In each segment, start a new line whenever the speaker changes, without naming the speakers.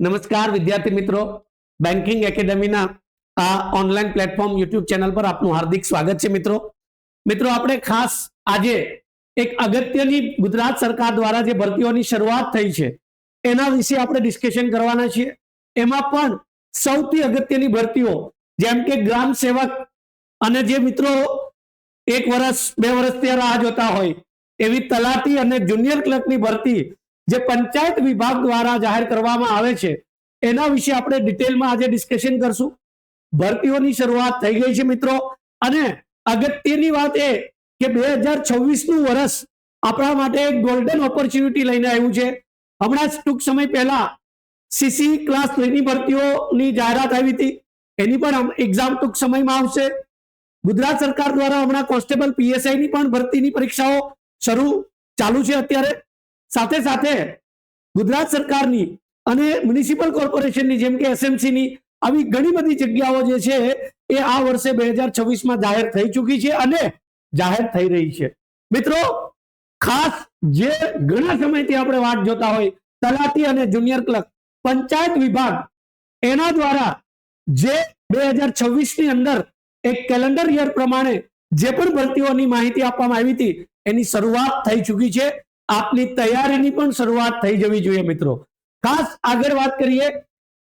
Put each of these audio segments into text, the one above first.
નમસ્કાર વિદ્યાર્થી મિત્રો, બેન્કિંગ એકેડમીના આ ઓનલાઈન પ્લેટફોર્મ યુટ્યુબ ચેનલ પર આપનું હાર્દિક સ્વાગત છે. મિત્રો આપણે ખાસ આજે એક અગત્યની ગુજરાત સરકાર દ્વારા જે ભરતીઓની શરૂઆત થઈ છે એના વિશે આપણે ડિસ્કશન કરવાના છીએ. એમાં પણ સૌથી અગત્યની ભરતીઓ જેમ કે ગ્રામ સેવક અને જે મિત્રો 1 વર્ષ 2 વર્ષથી રાહ જોતા હોય એવી તલાટી અને જુનિયર ક્લર્કની ભરતી જે પંચાયત વિભાગ દ્વારા જાહેર કરવામાં આવે છે એના વિશે આપણે ડિટેલમાં આજે ડિસ્કશન કરશું. ભરતીઓની શરૂઆત થઈ ગઈ છે મિત્રો, અને અગત્યની વાત એ કે 2026 નું વર્ષ આપણા માટે એક ગોલ્ડન ઓપોર્ચ્યુનિટી લઈને આવ્યું છે. હમણાં જ ટૂંક સમય પહેલા સીસી ક્લાસ 3 ની ભરતીઓની જાહેરાત આવી હતી, એની પણ એક્ઝામ ટૂંક સમયમાં આવશે. ગુજરાત સરકાર દ્વારા હમણાં કોન્સ્ટેબલ પીએસઆઈ ની પણ ભરતીની પરીક્ષાઓ ચાલુ છે અત્યારે. સાથે સાથે ગુજરાત સરકારની અને મ્યુનિસિપલ કોર્પોરેશનની જેમ કે એસએમસી ની આવી ઘણી બધી જગ્યાઓ જે છે એ આ વર્ષે 2026માં જાહેર થઈ ચૂકી છે અને જાહેર થઈ રહી છે. મિત્રો ખાસ જે ઘણા સમયથી આપણે વાટ જોતા હોય તલાટી અને જુનિયર ક્લર્ક પંચાયત વિભાગ, એના દ્વારા જે 2026 ની અંદર એક કેલેન્ડર યર પ્રમાણે જે પણ ભરતીઓની માહિતી આપવામાં આવી હતી એની શરૂઆત થઈ ચૂકી છે. આપની તૈયારીની પણ શરૂઆત થઈ જવી જોઈએ મિત્રો. ખાસ આગળ વાત કરીએ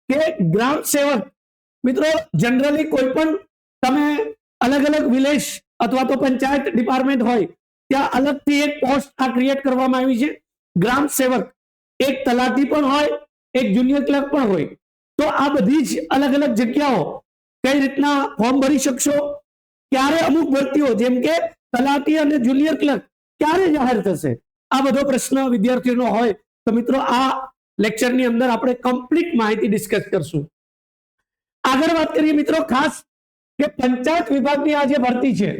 કે ગ્રામ સેવક મિત્રો, જનરલી કોઈ પણ તમે અલગ અલગ વિલેજ અથવા તો પંચાયત ડિપાર્ટમેન્ટ હોય ત્યાં અલગથી એક પોસ્ટ આ ક્રિએટ કરવામાં આવી છે. ગ્રામ સેવક એક તલાટી પણ હોય, એક જુનિયર ક્લર્ક પણ હોય. તો આ બધી જ અલગ અલગ જગ્યાઓ કઈ રીતના ફોર્મ ભરી શકશો, ક્યારે અમુક ભરતીઓ જેમ કે તલાટી અને જુનિયર ક્લર્ક ક્યારે જાહેર થશે, આ બધો પ્રશ્ન વિદ્યાર્થીઓનો હોય તો મિત્રો આ લેક્ચરની અંદર આપણે કમ્પ્લીટ માહિતી ડિસ્કસ કરશું. આગળ વાત કરીએ મિત્રો ખાસ કે પંચાયત વિભાગની આ જે ભરતી છે,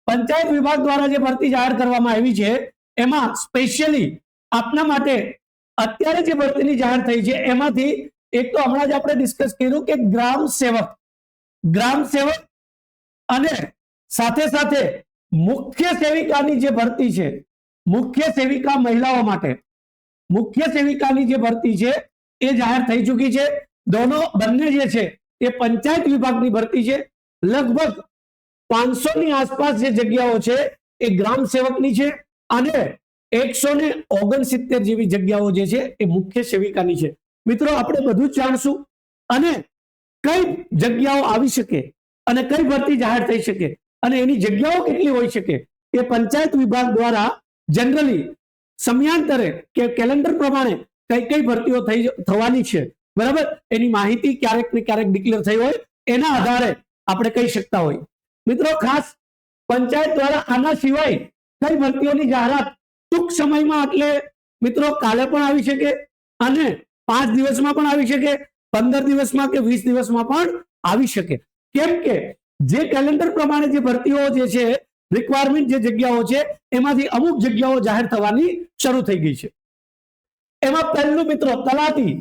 પંચાયત વિભાગ દ્વારા જે ભરતી જાહેર કરવામાં આવી છે એમાં સ્પેશિયલી આપના માટે અત્યારે જે ભરતીની જાહેર થઈ છે એમાંથી એક તો હમણાં જ આપણે ડિસ્કસ કર્યું કે ગ્રામ સેવક અને સાથે સાથે મુખ્ય સેવિકાની જે ભરતી છે, મુખ્ય સેવિકા મહિલાઓ માટે મુખ્ય સેવિકાની જે ભરતી છે એ જાહેર થઈ ચૂકી છે. બંને જે છે એ પંચાયત વિભાગની ભરતી છે. લગભગ 500 ની આસપાસ જે જગ્યાઓ છે એ ગ્રામ સેવકની છે અને 169 જેવી જગ્યાઓ જે છે એ મુખ્ય સેવિકાની છે. મિત્રો આપણે બધું જ જાણશું અને કઈ જગ્યાઓ આવી શકે અને કઈ ભરતી જાહેર થઈ શકે અને એની જગ્યાઓ કેટલી હોઈ શકે એ પંચાયત વિભાગ દ્વારા જનરલી સમયાંતરે કે કેલેન્ડર પ્રમાણે કઈ કઈ ભરતીઓ થવાની છે, બરાબર, એની માહિતી ક્યારેક ને ક્યારેક ડિક્લેર થઈ હોય એના આધારે આપણે કહી શકતા હોય. મિત્રો ખાસ પંચાયત દ્વારા આના સિવાય કઈ ભરતીઓની જાહેરાત ટૂંક સમયમાં એટલે મિત્રો કાલે પણ આવી શકે અને 5 દિવસમાં પણ આવી શકે, 15 દિવસમાં કે 20 દિવસમાં પણ આવી શકે. કેમ કે જે કેલેન્ડર પ્રમાણે જે ભરતીઓ જે છે રિક્વાયરમેન્ટ જે જગ્યાઓ છે એમાંથી અમુક જગ્યાઓ જાહેર થવાની શરૂ થઈ ગઈ છે. એમાં પહેલું મિત્રો તલાટી,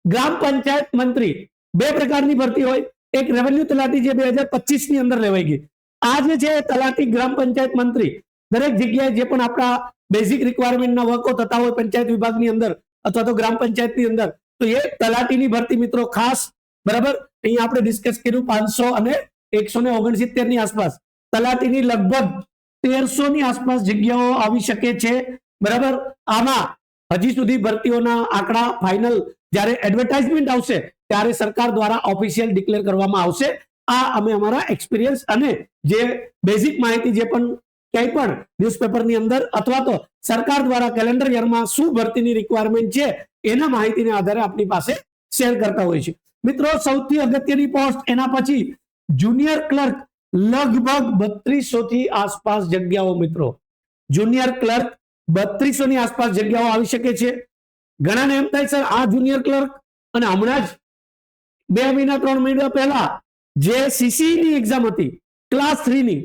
ગ્રામ પંચાયત મંત્રી, 2 પ્રકારની ભરતી હોય. એક રેવન્યુ તલાટી જે 2025 ની અંદર લેવાઈ ગઈ. આ જે છે તલાટી ગ્રામ પંચાયત મંત્રી દરેક જગ્યાએ જે પણ આપણા બેઝિક રિક્વાયરમેન્ટના વર્કો થતા હોય પંચાયત વિભાગની અંદર અથવા તો ગ્રામ પંચાયતની અંદર, તો એ તલાટીની ભરતી મિત્રો ખાસ, બરાબર, અહીં આપણે ડિસ્કસ કર્યું 500 અને 169 ની આસપાસ. તલાટીની લગભગ 1300 ની આસપાસ જગ્યાઓ આવી શકે છે, બરાબર. આમાં હજી સુધી ભરતીઓના આંકડા ફાઇનલ જ્યારે એડવર્ટાઇઝમેન્ટ આવશે ત્યારે સરકાર દ્વારા ઓફિશિયલ ડિક્લેર કરવામાં આવશે. આ અમે અમારા એક્સપિરિયન્સ અને જે બેઝિક માહિતી જે પણ કંઈ પણ ન્યૂઝપેપરની અંદર અથવા તો સરકાર દ્વારા કેલેન્ડર યરમાં શું ભરતીની રિક્વાયરમેન્ટ છે એના માહિતીના આધારે આપણી પાસે શેર કરતા હોય છે. મિત્રો સૌથી અગત્યની પોસ્ટ, એના પછી જુનિયર ક્લર્ક, લગભગ 3200 થી આસપાસ જગ્યાઓ મિત્રો. જુનિયર ક્લર્ક 3200 ની આસપાસ જગ્યાઓ આવી શકે છે. ઘણાને એમ થાય સર આ જુનિયર ક્લર્ક અને હમણાં જ 2 મહિના 3 મહિના પહેલા જે સીસી ની એક્ઝામ હતી ક્લાસ 3 ની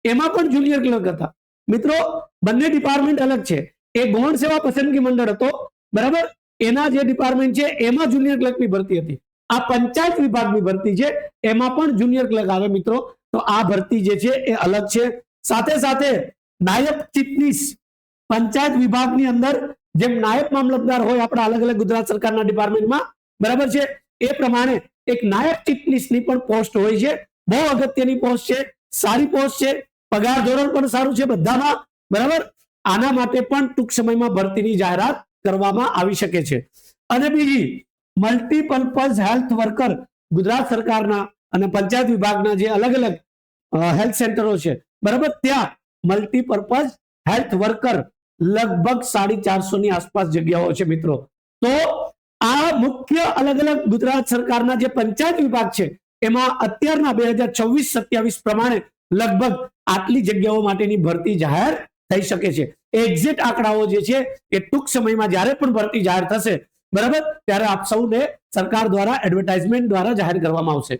એમાં પણ જુનિયર ક્લર્ક હતા. મિત્રો બંને ડિપાર્ટમેન્ટ અલગ છે. એ ગૌણ સેવા પસંદગી મંડળ હતો, બરાબર, એના જે ડિપાર્ટમેન્ટ છે એમાં જુનિયર ક્લર્કની ભરતી હતી. આ પંચાયત વિભાગની ભરતી છે એમાં પણ જુનિયર ક્લર્ક આવે મિત્રો. તો આ ભરતી જે છે એ અલગ છે. સાથે સાથે નાયબ ચીફનીસ પંચાયત વિભાગની અંદર જેમ નાયબ મામલતદાર હોય આપણા અલગ અલગ ગુજરાત સરકારના ડિપાર્ટમેન્ટમાં, બરાબર છે. એ પ્રમાણે એક નાયબ ચીફની પણ પોસ્ટ હોય છે. બહુ અગત્યની પોસ્ટ છે, સારી પોસ્ટ છે, પગાર ધોરણ પણ સારું છે બધામાં. બરાબર, આના માટે પણ ટૂંક સમયમાં ભરતીની જાહેરાત કરવામાં આવી શકે છે. અને બીજી મલ્ટીપર્પઝ હેલ્થ વર્કર, ગુજરાત સરકારના અને પંચાયત વિભાગના જે અલગ અલગ હેલ્થ સેન્ટરો છે, બરાબર, ત્યાં મલ્ટીપર્પઝ હેલ્થ વર્કર લગભગ 450 ની આસપાસ જગ્યાઓ છે મિત્રો. તો આ મુખ્ય અલગ અલગ ગુજરાત સરકારના જે પંચાયત વિભાગ છે એમાં અત્યારના 2026-27 પ્રમાણે લગભગ આટલી જગ્યાઓ માટેની ભરતી જાહેર થઈ શકે છે. એક્ઝેક્ટ આંકડાઓ જે છે એ ટૂંક સમયમાં જ્યારે પણ ભરતી જાહેર થશે, બરાબર, ત્યારે આપ સૌને સરકાર દ્વારા એડવર્ટાઇઝમેન્ટ દ્વારા જાહેર કરવામાં આવશે.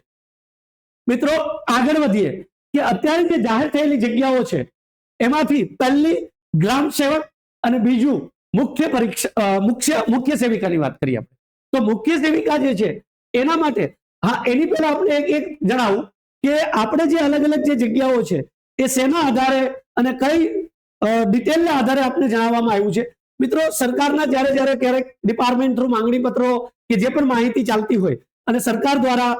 મિત્રો આગળ વધીએ કે અત્યારે જે જાહેર થયેલી જગ્યાઓ છે એમાંથી પહેલી ગ્રામ સેવક અને બીજું મુખ્ય સેવિકાની વાત કરીએ આપણે. તો મુખ્ય સેવિકા જે છે એના માટે એની પહેલા આપણે એક જણાવું કે આપણે જે અલગ અલગ જે જગ્યાઓ છે એ શેના આધારે અને કઈ ડિટેલના આધારે આપણે જણાવવામાં આવ્યું છે. મિત્રો સરકારના જ્યારે ક્યારેક ડિપાર્ટમેન્ટ થ્રુ માંગણી પત્રો કે જે પણ માહિતી ચાલતી હોય અને સરકાર દ્વારા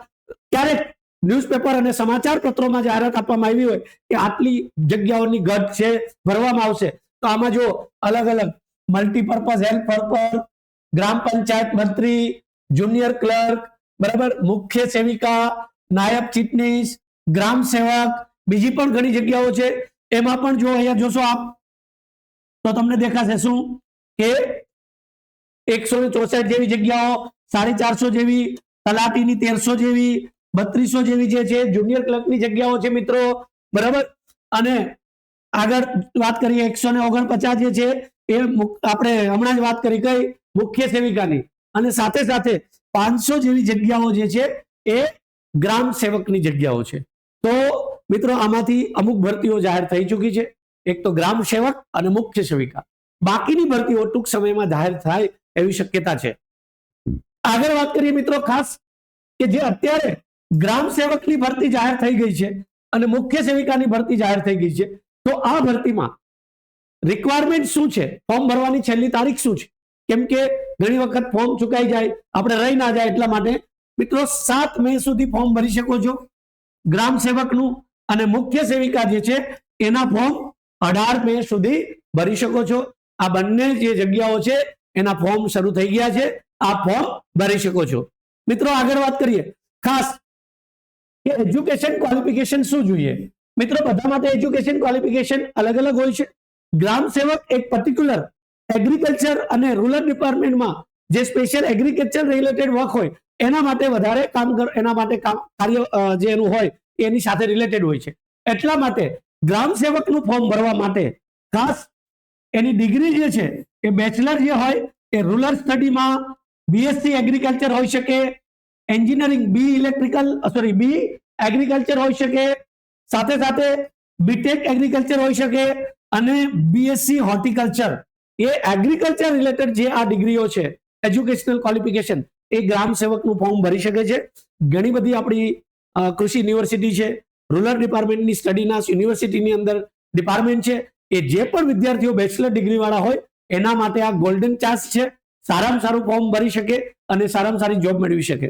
ક્યારેક ન્યૂઝપેપર અને સમાચાર પત્રોમાં જાહેરાત આપવામાં આવી હોય કે આટલી જગ્યાઓની ઘટ છે, ભરવામાં આવશે, તો આમાં જો અલગ અલગ મલ્ટીપર્પઝ હેલ્થ વર્કર, ગ્રામ પંચાયત મંત્રી, જુનિયર ક્લર્ક, બરાબર, મુખ્ય સેવિકા, નાયબ ચીફનીસ, ગ્રામ સેવક, બીજી પણ ઘણી જગ્યાઓ છે. એમાં પણ જો અહીંયા જોશો આપ તો તમને દેખાશે શું કે 164 જેવી જગ્યાઓ, 450 જેવી, તલાટીની 1300 જેવી, 3200 જેવી જે છે જુનિયર ક્લર્કની જગ્યાઓ છે મિત્રો. બરાબર, અને આગળ વાત કરીએ 149 જે છે એ આપણે હમણાં જ વાત કરી કઈ મુખ્ય સેવિકાની, અને સાથે સાથે 500 જેવી જગ્યાઓ જે છે એ ગ્રામ સેવકની જગ્યાઓ છે. તો મિત્રો આમાંથી અમુક ભરતીઓ જાહેર થઈ ચૂકી છે, એક તો ગ્રામ સેવક અને મુખ્ય સેવિકા. બાકીની ભરતીઓ ટૂંક સમયમાં જાહેર થાય એવી શક્યતા છે. આગળ વાત કરીએ મિત્રો ખાસ કે જે અત્યારે ગ્રામ સેવકની ભરતી જાહેર થઈ ગઈ છે અને મુખ્ય સેવિકાની ભરતી જાહેર થઈ ગઈ છે, તો આ ભરતીમાં રિક્વાયરમેન્ટ શું છે, ફોર્મ ભરવાની છેલ્લી તારીખ શું છે, કેમ કે ઘણી વખત ફોર્મ ચુકાઈ જાય, આપણે રહી ના જાય, એટલા માટે મિત્રો 7 મે સુધી ફોર્મ ભરી શકો છો ગ્રામ સેવકનું, અને મુખ્ય સેવિકા જે છે એના ફોર્મ 18 મે સુધી ભરી શકો છો. આ બંને જે જગ્યાઓ છે એના ફોર્મ શરૂ થઈ ગયા છે, આ ફોર્મ ભરી શકો છો. મિત્રો આગળ વાત કરીએ ખાસ કે એજ્યુકેશન ક્વોલિફિકેશન શું જોઈએ. મિત્રો બધા માટે એજ્યુકેશન ક્વોલિફિકેશન અલગ અલગ હોય છે. ગ્રામ સેવક એક પર્ટિક્યુલર એગ્રીકલ્ચર અને રૂરલ ડિપાર્ટમેન્ટમાં જે સ્પેશિયલ એગ્રીકલ્ચર રિલેટેડ વર્ક હોય એના માટે વધારે કામ એના માટે કાર્ય જે એનું હોય એની સાથે રિલેટેડ હોય છે. એટલા માટે ગ્રામ સેવકનું ફોર્મ ભરવા માટે ખાસ એની ડિગ્રી જે છે એ બેચલર જે હોય એ રૂરલ સ્ટડીમાં બીએસસી એગ્રીકલ્ચર હોઈ શકે, એન્જિનિયરિંગ બી એગ્રીકલ્ચર હોઈ શકે, સાથે સાથે બીટેક એગ્રીકલ્ચર હોઈ શકે, અને બીએસસી હોર્ટિકલ્ચર. એ એગ્રીકલ્ચર રિલેટેડ જે આ ડિગ્રીઓ છે એજ્યુકેશનલ ક્વોલિફિકેશન એ ગ્રામ સેવકનું ફોર્મ ભરી શકે છે. ઘણી બધી આપણી કૃષિ યુનિવર્સિટી છે, રૂરલ ડિપાર્ટમેન્ટની સ્ટડીના યુનિવર્સિટીની અંદર ડિપાર્ટમેન્ટ છે, એ જે પણ વિદ્યાર્થીઓ બેચલર ડિગ્રી વાળા હોય એના માટે આ ગોલ્ડન ચાન્સ છે. સારામાં સારું ફોર્મ ભરી શકે અને સારામાં સારી જોબ મેળવી શકે.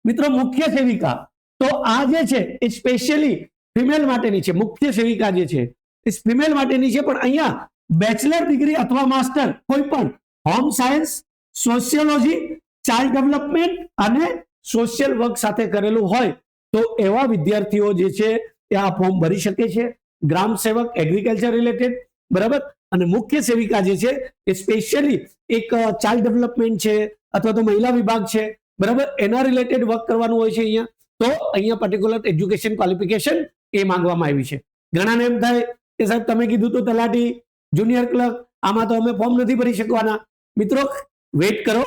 મિત્રો મુખ્ય સેવિકા, તો આ જે છે એ સ્પેશિયલી ફિમેલ માટેની છે. મુખ્ય સેવિકા જે છે એ ફિમેલ માટેની છે, પણ અહીંયા બેચલર ડિગ્રી અથવા માસ્ટર કોઈ પણ home science, sociology, child development અને સોશિયલ વર્ક સાથે કરેલું હોય તો એવા વિદ્યાર્થીઓ જે છે એ આ ફોર્મ ભરી શકે છે. ગ્રામ સેવક એગ્રીકલ્ચર રિલેટેડ, બરાબર, અને મુખ્ય સેવિકા જે છે એ સ્પેશિયલી એક ચાઇલ્ડ ડેવલપમેન્ટ છે અથવા તો મહિલા વિભાગ છે, બરાબર, એના રિલેટેડ વર્ક કરવાનું હોય છે અહીંયા. તો અહીંયા પર્ટિક્યુલર એજ્યુકેશન ક્વોલિફિકેશન એ માંગવામાં આવી છે. ઘણાને એમ થાય કે સાહેબ તમે કીધું તો તલાટી, જુનિયર ક્લર્ક, આમાં તો અમે ફોર્મ નથી ભરી શકવાના. મિત્રો વેઇટ કરો,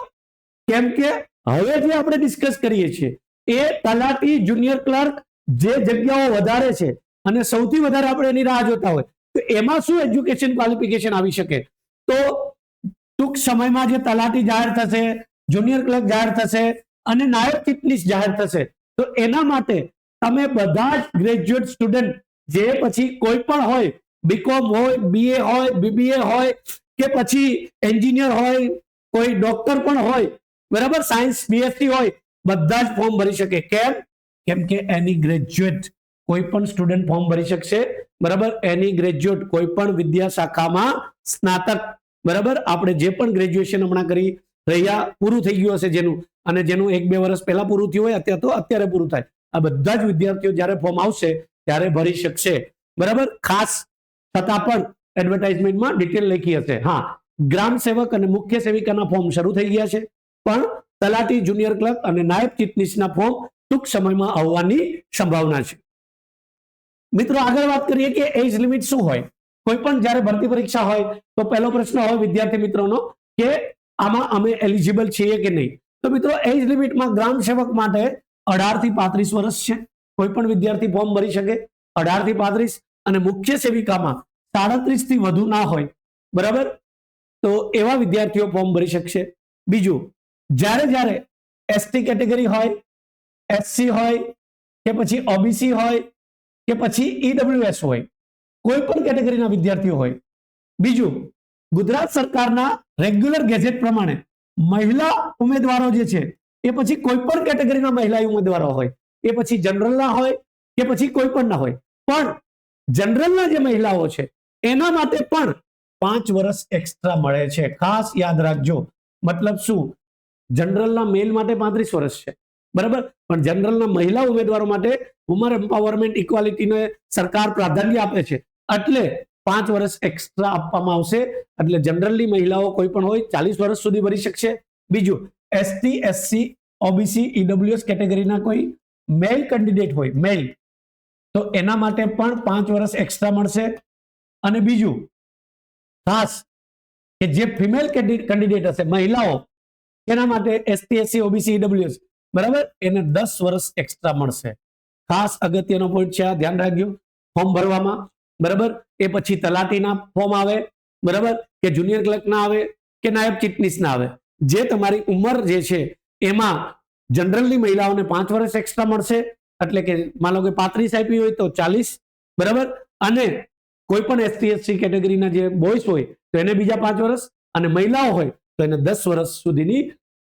કેમ કે હવે જે આપણે ડિસ્કસ કરીએ છીએ એ તલાટી, જુનિયર ક્લર્ક જે જગ્યાઓ વધારે છે અને સૌથી વધારે આપણે એની રાહ જોતા હોય તો એમાં શું એજ્યુકેશન ક્વોલિફિકેશન આવી શકે. તો ટૂંક સમયમાં જે તલાટી જાહેર થશે, જુનિયર ક્લર્ક જાહેર થશે અને નાયબ ચીફનીસ જાહેર થશે, તો એના માટે તમે બધા જ ગ્રેજ્યુએટ સ્ટુડન્ટ જે પછી કોઈ પણ હોય, બીકોમ હોય, બીએ હોય, બીબીએ હોય કે પછી એન્જિનિયર હોય, કોઈ ડોક્ટર પણ હોય, બરાબર, સાયન્સ બીએસસી હોય બધા જ ફોર્મ ભરી શકે. કેમ કે એની ગ્રેજ્યુએટ કોઈ પણ સ્ટુડન્ટ ફોર્મ ભરી શકશે. બરાબર, એની ગ્રેજ્યુએટ કોઈ પણ વિદ્યા શાખામાં સ્નાતક, બરાબર, આપણે જે પણ ગ્રેજ્યુએશન હમણાં કરી રહ્યા પૂરું થઈ ગયું હશે જેનું, અને જેનું 1-2 વર્ષ પહેલા પૂરું થયું હોય અત્યારે પૂરું થાય, આ બધા જ વિદ્યાર્થીઓ જ્યારે ફોર્મ આવશે ત્યારે ભરી શકશે. બરાબર, ખાસ છતાં પણ એડવર્ટાઇઝમેન્ટમાં ડિટેલ લખી હશે. હા, ગ્રામ સેવક અને મુખ્ય સેવિકાના ફોર્મ શરૂ થઈ ગયા છે, પણ તલાટી, જુનિયર ક્લર્ક અને નાયબ ચીફનીશના ફોર્મ ટૂંક સમયમાં આવવાની સંભાવના છે. મિત્રો આગળ વાત કરીએ કે એજ લિમિટ શું હોય. કોઈ પણ જ્યારે ભરતી પરીક્ષા હોય તો પહેલો પ્રશ્ન હોય વિદ્યાર્થી મિત્રોનો કે આમાં અમે એલિજિબલ છીએ કે નહીં. તો મિત્રો એજ લિમિટમાં ગ્રામ સેવક માટે 18 થી 35 વર્ષ છે. કોઈ પણ વિદ્યાર્થી ફોર્મ ભરી શકે 18 થી 35, અને મુખ્ય સેવિકામાં 37 થી વધુ ના હોય, બરાબર, તો એવા વિદ્યાર્થીઓ ફોર્મ ભરી શકશે. બીજું, જ્યારે એસટી કેટેગરી હોય, એસસી હોય કે પછી ઓબીસી હોય કે પછી ઈડબ્લ્યુએસ હોય, કોઈ પણ કેટેગરીના વિદ્યાર્થીઓ હોય. બીજું, ગુજરાત સરકારના રેગ્યુલર ગેઝેટ પ્રમાણે મહિલા ઉમેદવારો જે છે એ પછી કોઈ પણ કેટેગરીના મહિલા ઉમેદવારો હોય, એ પછી જનરલના હોય કે પછી કોઈ પણ ના હોય, પણ જનરલના જે મહિલાઓ છે એના માટે પણ 5 વર્ષ એક્સ્ટ્રા મળે છે. ખાસ યાદ રાખજો. મતલબ શું? જનરલના મેલ માટે 35 વર્ષ છે, બરાબર, પણ જનરલના મહિલા ઉમેદવારો માટે વુમન એમ્પાવરમેન્ટ ઇક્વાલિટીને સરકાર પ્રાધાન્ય આપે છે, એટલે 5 વર્ષ એક્સ્ટ્રા આપવામાં આવશે. એટલે જનરલની મહિલાઓ કોઈ પણ હોય 40 વર્ષ સુધી ભરી શકશે. બીજું, એસટી, એસસી, ઓબીસી, ઈડબ્લ્યુએસ કેટેગરીના કોઈ મેલ કેન્ડિડેટ હોય, મેલ, તો એના માટે પણ 5 વર્ષ એક્સ્ટ્રા મળશે. અને બીજું ખાસ કે જે ફિમેલ કેન્ડિડેટ હશે, મહિલાઓ, એના માટે એસટી, એસસી, ઓબીસી, ઈડબ્લ્યુએસ, બરાબર, એને 10 વર્ષ એક્સ્ટ્રા મળશે. ખાસ અગત્યનો પોઈન્ટ છે, આ ધ્યાન રાખજો ફોર્મ ભરવામાં. બરાબર, એ પછી તલાટીના ફોર્મ આવે, બરાબર, કે જુનિયર ક્લર્કના આવે કે નાયબ ચીફનીશના આવે. જે તમારી ઉંમર જે છે એમાં જનરલની મહિલાઓને 5 વર્ષ એક્સ્ટ્રા મળશે, એટલે કે માનો કે 35 આપી હોય તો 40, બરાબર, અને કોઈ પણ એસટી, એસસી કેટેગરીના જે બોયસ હોય તો એને બીજા 5 વર્ષ, અને મહિલાઓ હોય તો એને 10 વર્ષ સુધીની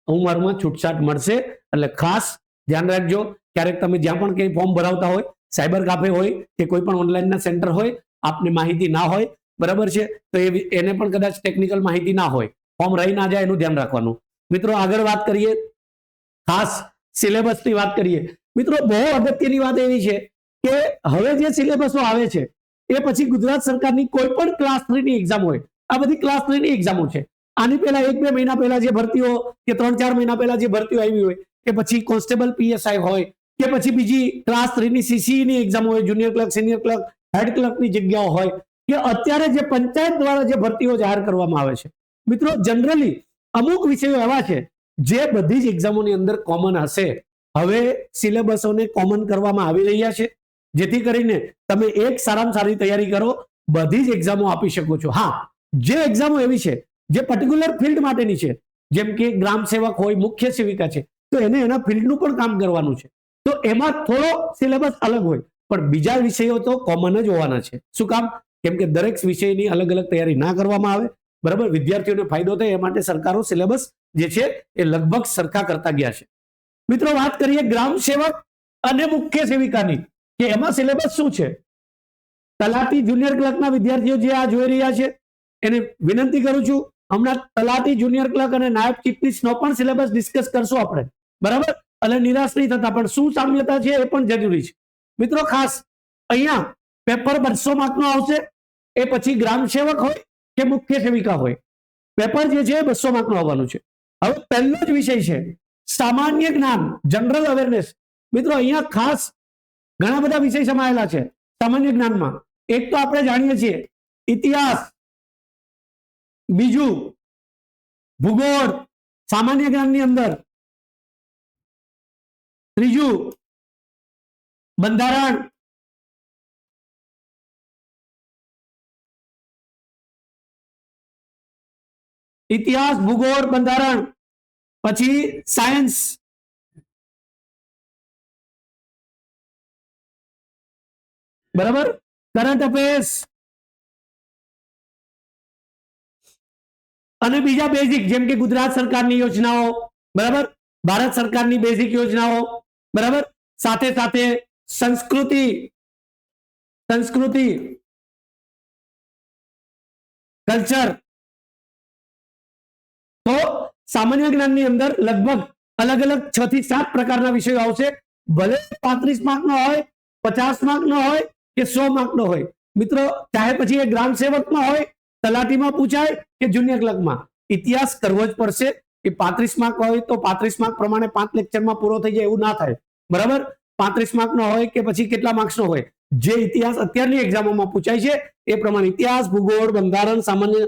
ઉંમરમાં છૂટછાટ મળશે. એટલે ખાસ ધ્યાન રાખજો. ક્યારેક તમે જ્યાં પણ કંઈ ફોર્મ ભરાવતા હોય, સાયબર કાફે હોય કે કોઈ પણ ઓનલાઈનના સેન્ટર હોય, આપને માહિતી ના હોય, બરાબર છે, તો એને પણ કદાચ ટેકનિકલ માહિતી ના હોય, ફોર્મ રહી ના જાય એનું ધ્યાન રાખવાનું. મિત્રો આગળ વાત કરીએ, ખાસ સિલેબસની વાત કરીએ. મિત્રો બહુ અગત્યની વાત એવી છે કે હવે જે સિલેબસો આવે છે એ પછી ગુજરાત સરકારની કોઈ પણ ક્લાસ 3 ની એક્ઝામ હોય, આ બધી ક્લાસ 3 ની એક્ઝામો છે. આની પહેલા 1-2 મહિના પહેલા જે ભરતીઓ કે 3-4 મહિના પહેલા જે ભરતીઓ આવી હોય, કે પછી કોન્સ્ટેબલ પીએસઆઈ હોય કે પછી બીજી ક્લાસ 3 ની સીસી ની એક્ઝામ હોય, જુનિયર ક્લર્ક, સિનિયર ક્લર્ક, હેડ ક્લર્કની જગ્યાઓ હોય, કે અત્યારે જે પંચાયત દ્વારા જે ભરતીઓ જાહેર કરવામાં આવે છે. મિત્રો જનરલી અમુક વિષયો એવા છે જે બધી જ એક્ઝામોની અંદર કોમન હશે. હવે સિલેબસોને કોમન કરવામાં આવી રહ્યા છે, જેથી કરીને તમે એક સારામાં સારી તૈયારી કરો, બધી જ એક્ઝામો આપી શકો છો. હા, જે એક્ઝામો એવી છે જે પર્ટિક્યુલર ફિલ્ડ માટેની છે, જેમ કે ગ્રામ સેવક હોય, મુખ્ય સેવિકા છે, તો એને એના ફિલ્ડનું પણ કામ કરવાનું છે, તો એમાં થોડો સિલેબસ અલગ હોય, પણ બીજા વિષયો તો કોમન જ હોવાના છે. શું કામ? કેમ કે દરેક વિષયની અલગ અલગ તૈયારી ના કરવામાં આવે, બરાબર, વિદ્યાર્થીઓને ફાયદો થાય એ માટે સરકારો સિલેબસ જે છે એ લગભગ સરખા કરતા ગયા છે. મિત્રો વાત કરીએ ગ્રામ સેવક અને મુખ્ય સેવિકાની, કે એમાં સિલેબસ શું છે. તલાટી, જુનિયર ક્લર્કના વિદ્યાર્થીઓ જે આ જોઈ રહ્યા છે એને વિનંતી કરું છું, હમણાં તલાટી, જુનિયર ક્લર્ક અને નાયબ ચીફનીશનો પણ સિલેબસ ડિસ્કસ કરશું આપણે, બરાબર, એટલે નિરાશ નહીં થતા, પણ શું સામ્યતા છે એ પણ જરૂરી છે. મિત્રો ખાસ અહીંયા પેપર 200 માર્કનો આવશે, એ પછી ગ્રામ સેવક હોય કે મુખ્ય સેવિકા હોય, પેપર જે છે 200 માર્કનું આવવાનું છે. હવે પહેલો જ વિષય છે સામાન્ય જ્ઞાન, જનરલ અવેરનેસ. મિત્રો અહીંયા ખાસ ઘણા બધા વિષય સમાયેલા છે સામાન્ય જ્ઞાનમાં. એક તો આપણે જાણીએ છીએ ઇતિહાસ, બીજું ભૂગોળ સામાન્ય જ્ઞાનની અંદર, ત્રીજું બંધારણ, ઇતિહાસ, ભૂગોળ, બંધારણ, પછી સાયન્સ, બરાબર, કરંટ અફેર્સ અને બીજા બેઝિક જેમ કે ગુજરાત સરકારની યોજનાઓ, બરાબર, ભારત સરકારની બેઝિક યોજનાઓ, બરાબર, સાથે સાથે સંસ્કૃતિ કલ્ચર. તો સામાન્ય જ્ઞાનની અંદર લગભગ અલગ અલગ 6 થી 7 પ્રકારના વિષયો આવશે. ભલે 35 માર્કનો હોય, 50 માર્કનો હોય કે 100 માર્કનો હોય. મિત્રો, ચાહે પછી એ ગ્રામ સેવકમાં હોય, તલાટીમાં પૂછાય કે જુનિયર ક્લર્કમાં, ઇતિહાસ કરવો જ પડશે. કે 35 માર્ક હોય તો 35 માર્ક પ્રમાણે 5 લેક્ચરમાં પૂરો થઈ જાય એવું ના થાય. બરાબર, 35 માર્કનો હોય કે પછી કેટલા માર્ક્સનો હોય, જે ઇતિહાસ અત્યારની એક્ઝામોમાં પૂછાય છે એ પ્રમાણે ઇતિહાસ, ભૂગોળ, બંધારણ, સામાન્ય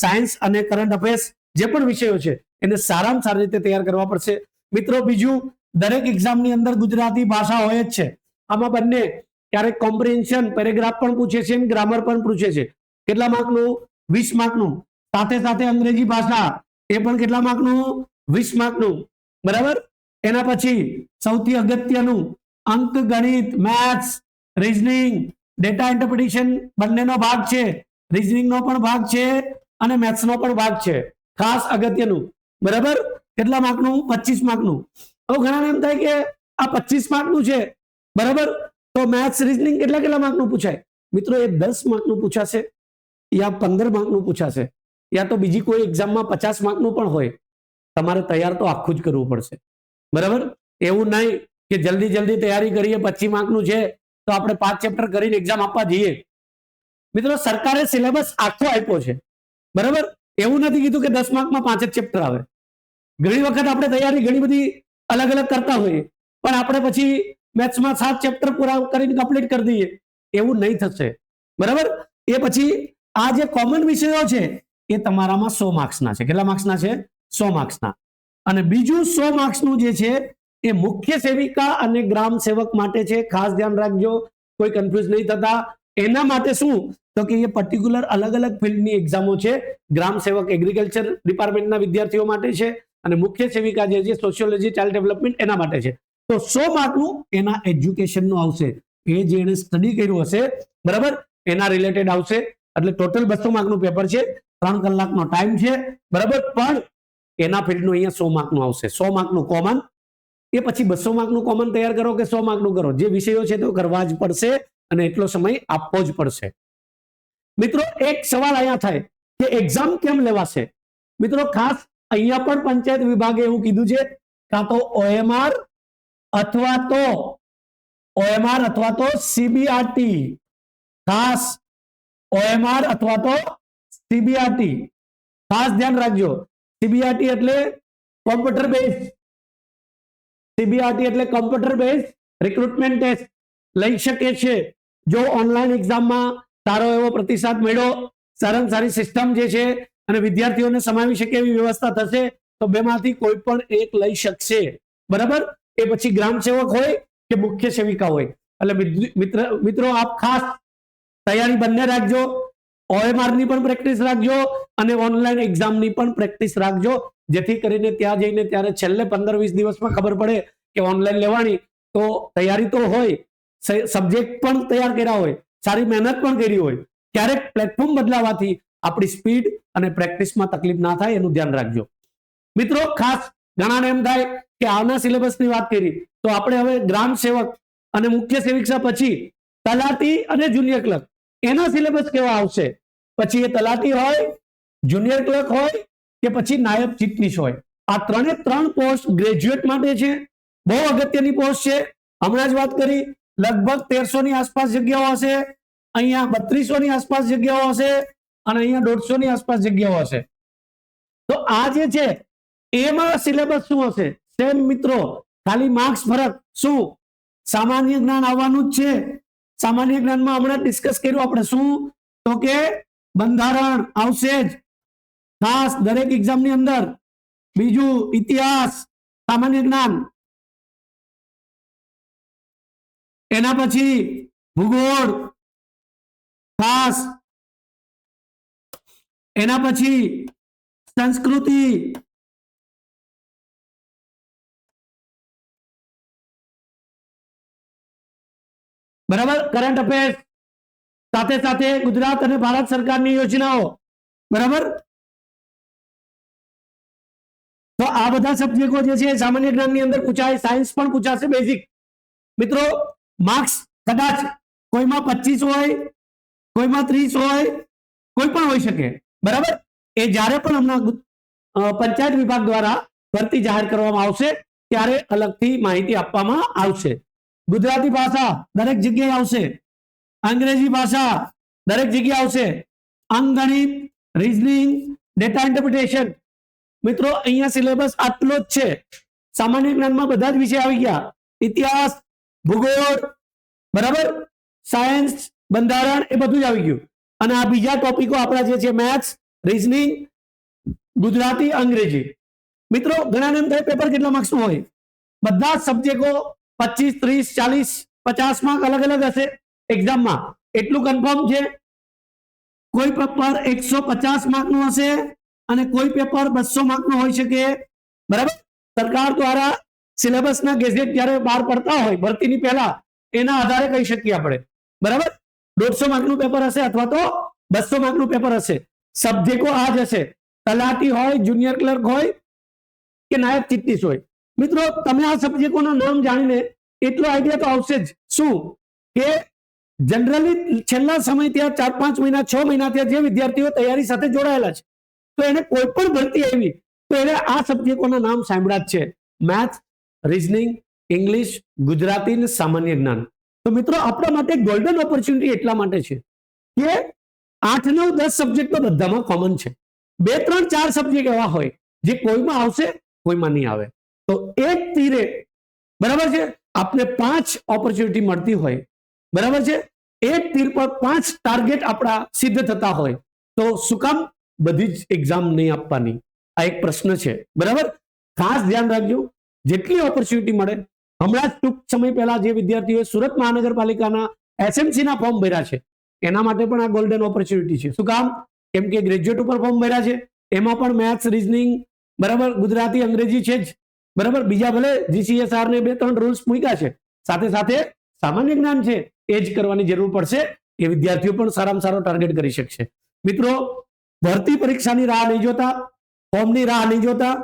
સાયન્સ અને કરંટ અફેર્સ જે પણ વિષયો છે એને સારામાં સારી રીતે તૈયાર કરવા પડશે. મિત્રો, બીજું, દરેક એક્ઝામની અંદર ગુજરાતી ભાષા હોય જ છે. આમાં બંને, ક્યારેક કોમ્પ્રિહેન્શન પેરેગ્રાફ પણ પૂછે છે અને ગ્રામર પણ પૂછે છે. કેટલા માર્કનું? 20 માર્કનું. સાથે સાથે અંગ્રેજી ભાષા, એ પણ કેટલા માર્કનું? 20 માર્કનું. બરાબર. એના પછી સૌથી અગત્યનું અંક ગણિત, મેથ્સ, રીઝનિંગ, ડેટા ઇન્ટરપ્રિટેશન બંનેનો ભાગ છે. રીઝનિંગનો પણ ભાગ છે અને મેથ્સનો પણ ભાગ છે. ખાસ અગત્યનું. બરાબર, કેટલા માર્કનું? 25 માર્કનું. હવે ઘણાને એમ થાય કે આ 25 માર્કનું છે, બરાબર, તો મેથ્સ, રીઝનિંગ કેટલા માર્કનું પૂછાય? મિત્રો, એ 10 માર્કનું પૂછાશે, યા 15 માર્કનું પૂછાશે, યા તો બીજી કોઈ એક્ઝામમાં 50 માર્કનું પણ હોય. તમારે તૈયાર તો આખું જ કરવું પડશે. બરાબર, એવું નહીં કે જલ્દી તૈયારી કરીએ, 25 માર્કનું છે તો આપણે 5 ચેપ્ટર કરીને એક્ઝામ આપવા જઈએ. મિત્રો, સરકારે સિલેબસ આખો આપ્યો છે. બરાબર, એવું નથી કીધું કે 10 માર્કમાં 5 જ ચેપ્ટર આવે. ઘણી વખત આપણે તૈયારી ઘણી બધી અલગ અલગ કરતા હોઈએ, પણ આપણે પછી મેથ્સમાં 7 ચેપ્ટર પૂરા કરીને કમ્પ્લીટ કરી દઈએ, એવું નહીં થશે. બરાબર, એ પછી આ જે કોમન વિષયો છે એ તમારામાં 100 માર્ક્સના છે. કેટલા માર્ક્સના છે? 100 માર્ક્સના. અને બીજું 100 માર્ક્સનું જે છે એ મુખ્ય સેવિકા અને ગ્રામ સેવક માટે છે. ખાસ ધ્યાન રાખજો, કોઈ કન્ફ્યુઝ નહીં થતા. એના માટે શું તો કે એ પર્ટિક્યુલર અલગ અલગ ફિલ્ડની એક્ઝામો છે. ગ્રામ સેવક એગ્રીકલ્ચર ડિપાર્ટમેન્ટના વિદ્યાર્થીઓ માટે છે અને મુખ્ય સેવિકા જે છે સોશિયોલોજી, ચાઇલ્ડ ડેવલપમેન્ટ એના માટે છે. તો 100 માર્કનું એના એજ્યુકેશનનું આવશે. એ જે એને સ્ટડી કર્યું હશે, બરાબર, એના રિલેટેડ આવશે. એટલે ટોટલ 200 માર્કનું પેપર છે. 3 કલાકનો ટાઈમ છે. બરાબર, પણ એના ફિલ્ડનું અહીંયા 100 માર્કનું આવશે. 100 માર્કનું કોમન. એ પછી 200 માર્કનું કોમન તૈયાર કરો કે 100 માર્કનું કરો, જે વિષયો છે તો કરવા જ પડશે અને એટલો સમય આપવો જ પડશે. મિત્રો, એક સવાલ અહીંયા થાય કે એક્ઝામ કેમ લેવાશે? મિત્રો, ખાસ અહીંયા પણ પંચાયત વિભાગે એવું કીધું છે, કાં તો OMR અથવા તો CBRT. ખાસ OMR અથવા તો CBRT. ખાસ ધ્યાન રાખજો. CBRT એટલે કોમ્પ્યુટર બેઝ રિક્રુટમેન્ટ ટેસ્ટ લઈ શકે છે. જો ઓનલાઈન એક્ઝામમાં સારો એવો પ્રતિસાદ મળ્યો, સારામાં સારી સિસ્ટમ જે છે અને વિદ્યાર્થીઓને સમાવી શકે એવી વ્યવસ્થા થશે તો બેમાંથી કોઈ પણ એક લઈ શકશે. બરાબર, એ પછી ગ્રામ સેવક હોય કે મુખ્ય સેવિકા હોય. એટલે મિત્રો, આપ ખાસ તૈયારી બંને રાખજો. OMR ની પણ પ્રેક્ટિસ રાખજો અને ઓનલાઈન એક્ઝામની પણ પ્રેક્ટિસ રાખજો, જેથી કરીને ત્યાં જઈને ત્યારે છેલ્લે 15-20 દિવસમાં ખબર પડે કે ઓનલાઈન લેવાની તો તૈયારી તો હોય, સબ્જેક્ટ પણ તૈયાર કર્યા હોય, સારી મહેનત પણ કરી હોય. ક્યારેક પ્લેટફોર્મ બદલાવાથી આપણી સ્પીડ અને પ્રેક્ટિસમાં તકલીફ ના થાય, એનું ધ્યાન રાખજો. મિત્રો, ખાસ ઘણાને એમ થાય કે આના સિલેબસની વાત કરી તો આપણે હવે ગ્રામ સેવક અને મુખ્ય સેવિકા પછી તલાટી અને જુનિયર ક્લર્ક એના સિલેબસ કેવા આવશે? પછી એ તલાટી હોય, જુનિયર ક્લર્ક હોય કે પછી નાયબ ચીફનીશ હોય. આ 3 પોસ્ટ ગ્રેજ્યુએટ માટે છે. બહુ અગત્યની પોસ્ટ છે. હમણાં જ વાત કરી, લગભગ 1300 ની આસપાસ જગ્યાઓ હશે. અહીંયા 3200 ની આસપાસ જગ્યાઓ હશે અને અહીંયા 150 ની આસપાસ જગ્યાઓ હશે. તો આ જે છે એમાં સિલેબસ શું હશે? સેમ મિત્રો, ખાલી માર્ક્સ ફરક. શું? સામાન્ય જ્ઞાન આવવાનું જ છે. સામાન્ય જ્ઞાનમાં હમણાં ડિસ્કસ કર્યું આપણે. શું તો કે બંધારણ આવશે જ ખાસ દરેક એક્ઝામની અંદર. બીજું ઇતિહાસ, સામાન્ય જ્ઞાન. એના પછી ભૂગોળ ખાસ. એના પછી સંસ્કૃતિ. બરાબર, કરંટ અફેર્સ, સાથે સાથે ગુજરાત અને ભારત સરકારની યોજનાઓ. બરાબર, તો આ બધા સબ્જેક્ટો જે છે સામાન્ય જ્ઞાનની અંદર પૂછાય, સાયન્સ પણ પૂછાશે બેઝિક. મિત્રો માર્ક્સ કદાચ કોઈમાં 25 હોય, કોઈમાં 30 હોય, કોઈ પણ હોઈ શકે, બરાબર. એ જ્યારે પણ હમણાં પંચાયત વિભાગ દ્વારા ભરતી જાહેર કરવામાં આવશે ત્યારે અલગથી માહિતી આપવામાં આવશે. ગુજરાતી ભાષા દરેક જગ્યાએ આવશે, અંગ્રેજી ભાષા દરેક જગ્યાએ આવશે, અંકગણિત, રીઝનિંગ, ડેટા ઇન્ટરપ્રિટેશન. મિત્રો અહીંયા સિલેબસ આટલો જ છે. સામાન્ય જ્ઞાનમાં બધા જ વિષય આવી ગયા, ઇતિહાસ, ભૂગોળ, બરાબર, સાયન્સ, બંધારણ, એ બધું જ આવી ગયું. અને આ બીજા ટોપિકો આપણા જે છે મેથ્સ, રીઝનિંગ, ગુજરાતી, અંગ્રેજી. મિત્રો ઘણા એમ થાય પેપર કેટલા માર્ક્સનું હોય? બધા સબ્જેક્ટો 25, 30, 40, 50 માર્ક અલગ અલગ હશે એક્ઝામમાં, એટલું કન્ફર્મ છે. કોઈ પેપર 150 માર્કનું હશે અને કોઈ પેપર 200 માર્કનું હોઈ શકે, બરાબર. સરકાર દ્વારા સિલેબસના ગેઝેટ જ્યારે બહાર પડતા હોય ભરતીની પહેલા, એના આધારે કહી શકીએ આપણે, બરાબર. 150 માર્કનું પેપર હશે અથવા તો 200 માર્કનું પેપર હશે. સબ્જેક્ટો આ જ હશે, તલાટી હોય, જુનિયર ક્લર્ક હોય કે નાયબ ચિટનીસ હોય. મિત્રો તમે આ સબ્જેક્ટોના નામ જાણીને એટલો આઈડિયા તો આવશે જ. શું કે જનરલી છેલ્લા સમય ત્યાં 4-5 મહિના 6 મહિના ત્યાં જે વિદ્યાર્થીઓ તૈયારી સાથે જોડાયેલા છે, તો એને કોઈ પણ ભરતી આવી તો એને આ સબ્જેક્ટોના નામ સાંભળ્યા જ છે: મેથ્સ, રીઝનિંગ, ઇંગ્લિશ, ગુજરાતી અને સામાન્ય જ્ઞાન. તો મિત્રો આપણા માટે ગોલ્ડન ઓપોર્ચ્યુનિટી એટલા માટે છે કે 8, 9, 10 સબ્જેક્ટ તો બધામાં કોમન છે. 2, 3, 4 સબ્જેક્ટ એવા હોય જે કોઈમાં આવશે, કોઈમાં નહીં આવે. તો એક તીરે, બરાબર છે, આપને 5 ઓપોર્ચ્યુનિટી મળતી હોય, બરાબર છે, એક તીર પર 5 ટાર્ગેટ આપણા સિદ્ધ થતા હોય, તો શું કામ બધી જ એક્ઝામ નહીં આપવાની? આ એક પ્રશ્ન છે, બરાબર. ખાસ ધ્યાન રાખજો, જેટલી ઓપોર્ચ્યુનિટી મળે. હમણાં જ ટૂંક સમય પહેલા જે વિદ્યાર્થીઓએ સુરત મહાનગરપાલિકાના SMC ના ફોર્મ ભર્યા છે, એના માટે પણ આ ગોલ્ડન ઓપોર્ચ્યુનિટી છે. શું કામ? કેમ કે ગ્રેજ્યુએટ ઉપર ફોર્મ ભર્યા છે, એમાં પણ મેથ્સ, રીઝનિંગ, બરાબર, ગુજરાતી, અંગ્રેજી છે જ, બરાબર. બીજા ભલે GCSR ને 2-3 રૂલ્સ મૂક્યા છે, સાથે સાથે સામાન્ય જ્ઞાન છે એ જ કરવાની જરૂર પડશે. એ વિદ્યાર્થીઓ પણ સારામાં સારો ટાર્ગેટ કરી શકશે. મિત્રો ભરતી પરીક્ષાની રાહ નહીં જોતા, ફોર્મની રાહ નહીં જોતા,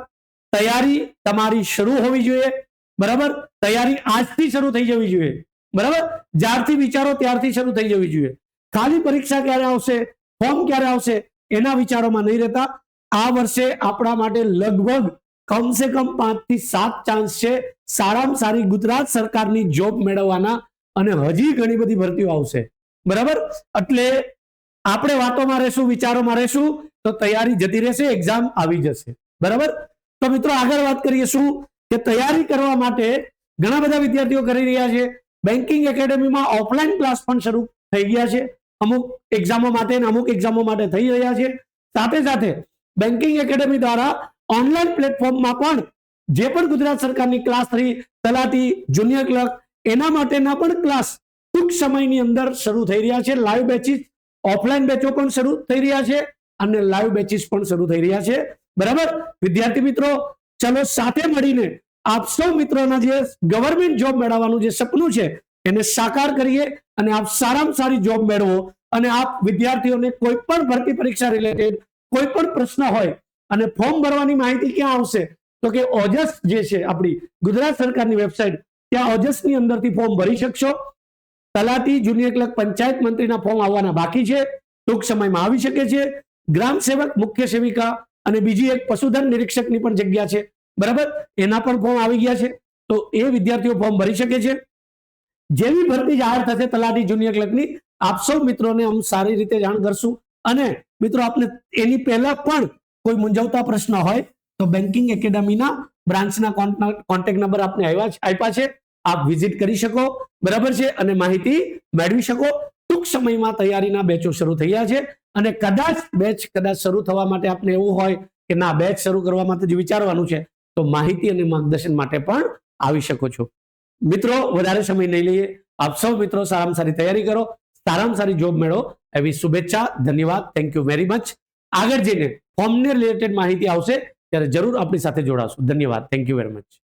તૈયારી તમારી શરૂ હોવી જોઈએ, બરાબર. તૈયારી આજથી શરૂ થઈ જવી જોઈએ, બરાબર. જ્યારથી વિચારો ત્યારથી શરૂ થઈ જવી જોઈએ. ખાલી પરીક્ષા ક્યારે આવશે, ફોર્મ ક્યારે આવશે, એના વિચારોમાં નહીં રહેતા. આ વર્ષે આપણા માટે લગભગ કમસે કમ 5 થી 7 ચાન્સ છે સારામાં સારી ગુજરાત સરકારની જોબ મેળવવાના, અને હજી ઘણી બધી ભરતીઓ આવશે, બરાબર. એટલે આપણે વાતોમાં રહેશું, વિચારોમાં રહેશું તો તૈયારી જતી રહેશે, એક્ઝામ આવી જશે, બરાબર. તો મિત્રો આગળ વાત કરીએ શું કે તૈયારી કરવા માટે ઘણા બધા વિદ્યાર્થીઓ કરી રહ્યા છે. બેન્કિંગ એકેડેમીમાં ઓફલાઈન ક્લાસ પણ શરૂ થઈ ગયા છે, અમુક એક્ઝામો માટે અને અમુક એક્ઝામો માટે થઈ રહ્યા છે. સાથે સાથે બેન્કિંગ એકેડેમી દ્વારા ઓનલાઈન પ્લેટફોર્મમાં પણ જે પણ ગુજરાત સરકારની ક્લાસ 3, તલાટી, જુનિયર ક્લર્ક, એના માટેના પણ ક્લાસ ટૂંક સમયની અંદર શરૂ થઈ રહ્યા છે. લાઈવ બેચીસ, ઓફલાઈન બેચો પણ શરૂ થઈ રહ્યા છે અને લાઈવ બેચીસ પણ શરૂ થઈ રહ્યા છે, બરાબર. વિદ્યાર્થી મિત્રો, ચલો સાથે મળીને આપ સૌ મિત્રોના જે ગવર્મેન્ટ જોબ મેળવવાનું જે સપનું છે એને સાકાર કરીએ અને આપ સારામાં સારી જોબ મેળવો. અને આપ વિદ્યાર્થીઓને કોઈ પણ ભરતી પરીક્ષા રિલેટેડ કોઈ પણ પ્રશ્ન હોય અને ફોર્મ ભરવાની માહિતી ક્યાં આવશે તો કે ઓજસ જે છે આપણી ગુજરાત સરકારની વેબસાઇટ, ત્યાં ઓજસની અંદરથી ફોર્મ ભરી શકશો. તલાટી, જુનિયર ક્લર્ક, પંચાયત મંત્રીના ફોર્મ આવવાના બાકી છે, ટૂંક સમયમાં આવી શકે છે. ગ્રામ સેવક, મુખ્ય સેવિકા અને બીજી એક પશુધન નિરીક્ષકની પણ જગ્યા છે, બરાબર. એના પણ ફોર્મ આવી ગયા છે, તો એ વિદ્યાર્થીઓ ફોર્મ ભરી શકે છે. જેવી ભરતી જાહેર થશે તલાટી, જુનિયર ક્લર્કની, આપ સૌ મિત્રોને અમે સારી રીતે જાણ કરશું. અને મિત્રો આપને એની પહેલા પણ કોઈ મૂંઝવતા પ્રશ્ન હોય તો બેન્કિંગ એકેડેમીના બ્રાન્ચના કોન્ટેક્ટ નંબર આપને આપ્યા છે, આપ વિઝિટ કરી શકો, બરાબર છે, અને માહિતી મેળવી શકો. ટૂંક સમયમાં તૈયારીના બેચો શરૂ થયા છે અને કદાચ બેચ શરૂ થવા માટે આપને એવું હોય કે ના બેચ શરૂ કરવા માટે જ વિચારવાનું છે, તો માહિતી અને માર્ગદર્શન માટે પણ આવી શકો છો. મિત્રો વધારે સમય નહીં લઈએ, આપ સૌ મિત્રો સારામાં સારી તૈયારી કરો, સારામાં સારી જોબ મેળવો એવી શુભેચ્છા. ધન્યવાદ, થેન્ક યુ વેરી મચ. આગળ જઈને ફોર્મને રિલેટેડ માહિતી આવશે ત્યારે જરૂર આપણી સાથે જોડાશું. ધન્યવાદ, થેન્ક યુ વેરી મચ.